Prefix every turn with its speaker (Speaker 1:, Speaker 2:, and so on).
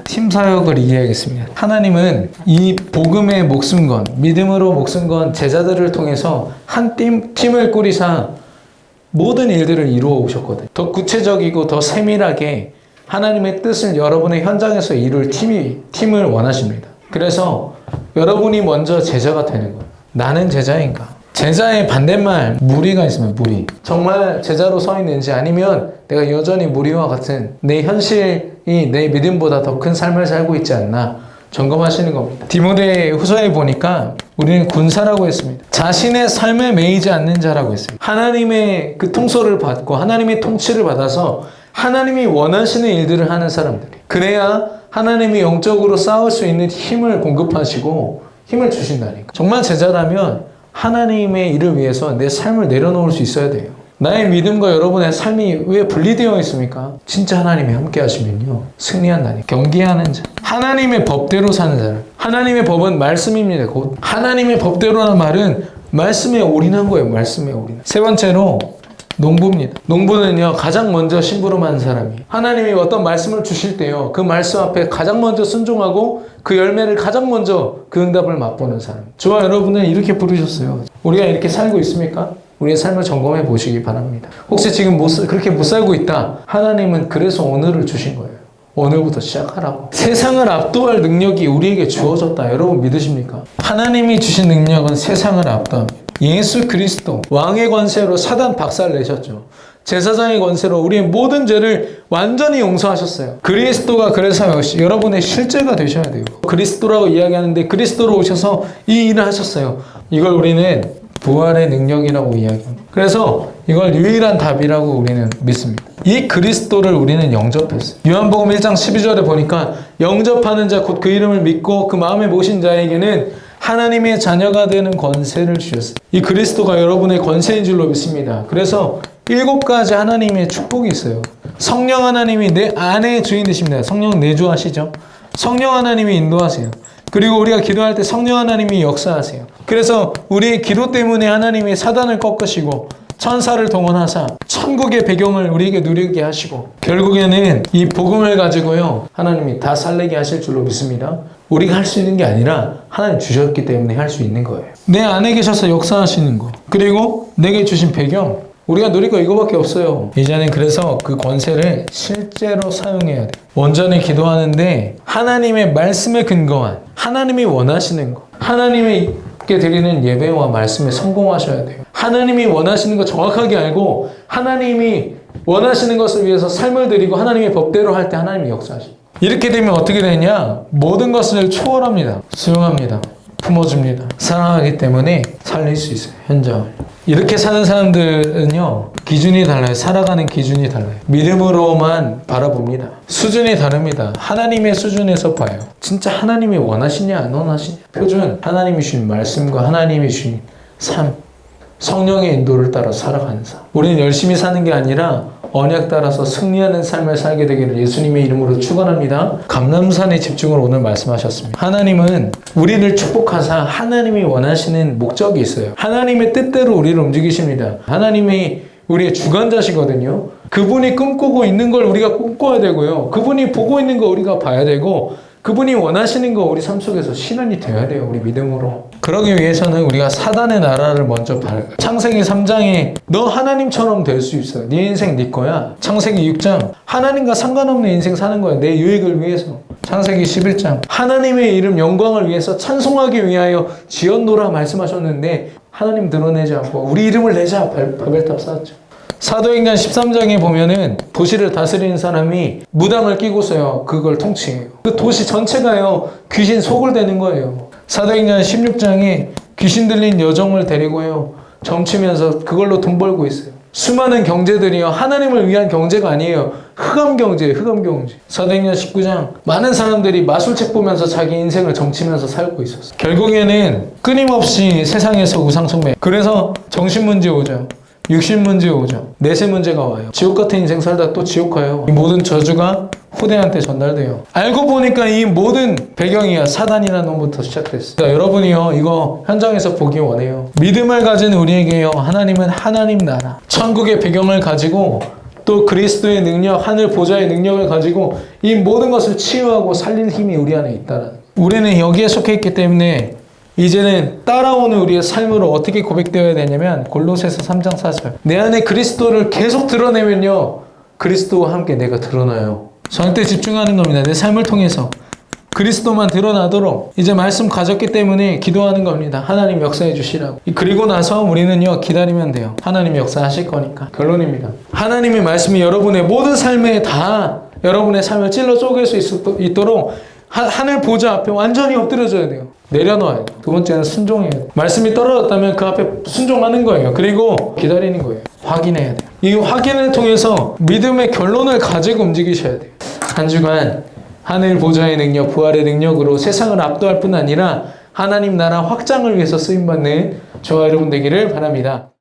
Speaker 1: 팀 사역을 이해하겠습니다. 하나님은 이 복음에 목숨 건, 믿음으로 목숨 건 제자들을 통해서 한 팀을 꾸리사 모든 일들을 이루어 오셨거든요. 더 구체적이고 더 세밀하게 하나님의 뜻을 여러분의 현장에서 이룰 팀을 원하십니다. 그래서 여러분이 먼저 제자가 되는 거예요. 나는 제자인가? 제자의 반대말 무리가 있으면 무리. 정말 제자로 서 있는지 아니면 내가 여전히 무리와 같은 내 현실이 내 믿음보다 더 큰 삶을 살고 있지 않나 점검하시는 겁니다. 디모데 후서에 보니까 우리는 군사라고 했습니다. 자신의 삶에 매이지 않는 자라고 했습니다. 하나님의 그 통솔을 받고 하나님의 통치를 받아서 하나님이 원하시는 일들을 하는 사람들이. 그래야 하나님이 영적으로 싸울 수 있는 힘을 공급하시고 힘을 주신다니까. 정말 제자라면 하나님의 일을 위해서 내 삶을 내려놓을 수 있어야 돼요. 나의 믿음과 여러분의 삶이 왜 분리되어 있습니까? 진짜 하나님이 함께 하시면요 승리한다니. 경계하는 자, 하나님의 법대로 사는 자를. 하나님의 법은 말씀입니다. 곧 하나님의 법대로라는 말은 말씀에 올인한 거예요. 말씀에 올인. 세 번째로 농부입니다. 농부는요 가장 먼저 심부름하는 사람이, 하나님이 어떤 말씀을 주실 때요 그 말씀 앞에 가장 먼저 순종하고 그 열매를 가장 먼저 그 응답을 맛보는 사람. 저와 여러분은 이렇게 부르셨어요. 우리가 이렇게 살고 있습니까? 우리의 삶을 점검해 보시기 바랍니다. 혹시 지금 그렇게 못 살고 있다? 하나님은 그래서 오늘을 주신 거예요. 오늘부터 시작하라고. 세상을 압도할 능력이 우리에게 주어졌다. 여러분 믿으십니까? 하나님이 주신 능력은 세상을 압도합니다. 예수 그리스도 왕의 권세로 사단 박살 내셨죠. 제사장의 권세로 우리의 모든 죄를 완전히 용서하셨어요. 그리스도가 그래서 여러분의 실제가 되셔야 돼요. 그리스도라고 이야기하는데 그리스도로 오셔서 이 일을 하셨어요. 이걸 우리는 부활의 능력이라고 이야기합니다. 그래서 이걸 유일한 답이라고 우리는 믿습니다. 이 그리스도를 우리는 영접했어요. 요한복음 1장 12절에 보니까 영접하는 자 곧 그 이름을 믿고 그 마음에 모신 자에게는 하나님의 자녀가 되는 권세를 주셨어요. 이 그리스도가 여러분의 권세인 줄로 믿습니다. 그래서 7가지 하나님의 축복이 있어요. 성령 하나님이 내 안에 주인 되십니다. 성령 내주하시죠. 성령 하나님이 인도하세요. 그리고 우리가 기도할 때 성령 하나님이 역사하세요. 그래서 우리의 기도 때문에 하나님이 사단을 꺾으시고 천사를 동원하사 천국의 배경을 우리에게 누리게 하시고 결국에는 이 복음을 가지고요 하나님이 다 살리게 하실 줄로 믿습니다. 우리가 할 수 있는 게 아니라 하나님 주셨기 때문에 할 수 있는 거예요. 내 안에 계셔서 역사하시는 거, 그리고 내게 주신 배경, 우리가 누릴 거 이거밖에 없어요. 이제는 그래서 그 권세를 실제로 사용해야 돼요. 온전히 기도하는데 하나님의 말씀에 근거한, 하나님이 원하시는 거, 하나님께 드리는 예배와 말씀에 성공하셔야 돼요. 하나님이 원하시는 거 정확하게 알고 하나님이 원하시는 것을 위해서 삶을 드리고 하나님의 법대로 할 때 하나님이 역사하십니다. 이렇게 되면 어떻게 되냐? 모든 것을 초월합니다. 수용합니다. 품어줍니다. 사랑하기 때문에 살릴 수 있어요. 현장을. 이렇게 사는 사람들은요 기준이 달라요. 살아가는 기준이 달라요. 믿음으로만 바라봅니다. 수준이 다릅니다. 하나님의 수준에서 봐요. 진짜 하나님이 원하시냐 안 원하시냐. 표준 하나님이 주신 말씀과 하나님이 주신 삶, 성령의 인도를 따라 살아가는 삶. 우리는 열심히 사는 게 아니라 언약 따라서 승리하는 삶을 살게 되기를 예수님의 이름으로 축원합니다. 감람산의 집중을 오늘 말씀하셨습니다. 하나님은 우리를 축복하사 하나님이 원하시는 목적이 있어요. 하나님의 뜻대로 우리를 움직이십니다. 하나님이 우리의 주관자시거든요. 그분이 꿈꾸고 있는 걸 우리가 꿈꿔야 되고요. 그분이 보고 있는 거 우리가 봐야 되고 그분이 원하시는 거 우리 삶 속에서 실현이 되어야 돼요. 우리 믿음으로. 그러기 위해서는 우리가 사단의 나라를 먼저 창세기 3장에 너 하나님처럼 될 수 있어. 네 인생 네 거야. 창세기 6장 하나님과 상관없는 인생 사는 거야. 내 유익을 위해서. 창세기 11장 하나님의 이름 영광을 위해서 찬송하기 위하여 지었노라 말씀하셨는데 하나님 드러내지 않고 우리 이름을 내자 바벨탑 쌓았죠. 사도행전 13장에 보면은 도시를 다스리는 사람이 무당을 끼고서요 그걸 통치해요. 그 도시 전체가요 귀신 소굴되는 거예요. 사도행전 16장에 귀신 들린 여종을 데리고요 점치면서 그걸로 돈 벌고 있어요. 수많은 경제들이요 하나님을 위한 경제가 아니에요. 흑암 경제예요. 흑암 경제. 사도행전 19장 많은 사람들이 마술책 보면서 자기 인생을 점치면서 살고 있었어요. 결국에는 끊임없이 세상에서 우상숭배, 그래서 정신문제 오죠. 육신 문제 오죠. 내세 문제가 와요. 지옥 같은 인생 살다 또 지옥 가요. 이 모든 저주가 후대한테 전달돼요. 알고 보니까 이 모든 배경이야 사단이라는 놈부터 시작됐어요. 그러니까 여러분이요 이거 현장에서 보기 원해요. 믿음을 가진 우리에게요 하나님은 하나님 나라 천국의 배경을 가지고 또 그리스도의 능력, 하늘 보좌의 능력을 가지고 이 모든 것을 치유하고 살릴 힘이 우리 안에 있다는. 우리는 여기에 속해 있기 때문에 이제는 따라오는 우리의 삶으로 어떻게 고백되어야 되냐면 골로새서 3장 4절. 내 안에 그리스도를 계속 드러내면요, 그리스도와 함께 내가 드러나요. 절대 집중하는 겁니다. 내 삶을 통해서 그리스도만 드러나도록 이제 말씀 가졌기 때문에 기도하는 겁니다. 하나님 역사해 주시라고. 그리고 나서 우리는요, 기다리면 돼요. 하나님 역사하실 거니까. 결론입니다. 하나님의 말씀이 여러분의 모든 삶에 다 여러분의 삶을 찔러 쪼갤 수 있도록 하늘 보좌 앞에 완전히 엎드려져야 돼요. 내려놓아야 돼요. 두 번째는 순종해야 돼요. 말씀이 떨어졌다면 그 앞에 순종하는 거예요. 그리고 기다리는 거예요. 확인해야 돼요. 이 확인을 통해서 믿음의 결론을 가지고 움직이셔야 돼요. 한 주간 하늘 보좌의 능력, 부활의 능력으로 세상을 압도할 뿐 아니라 하나님 나라 확장을 위해서 쓰임받는 저와 여러분 되기를 바랍니다.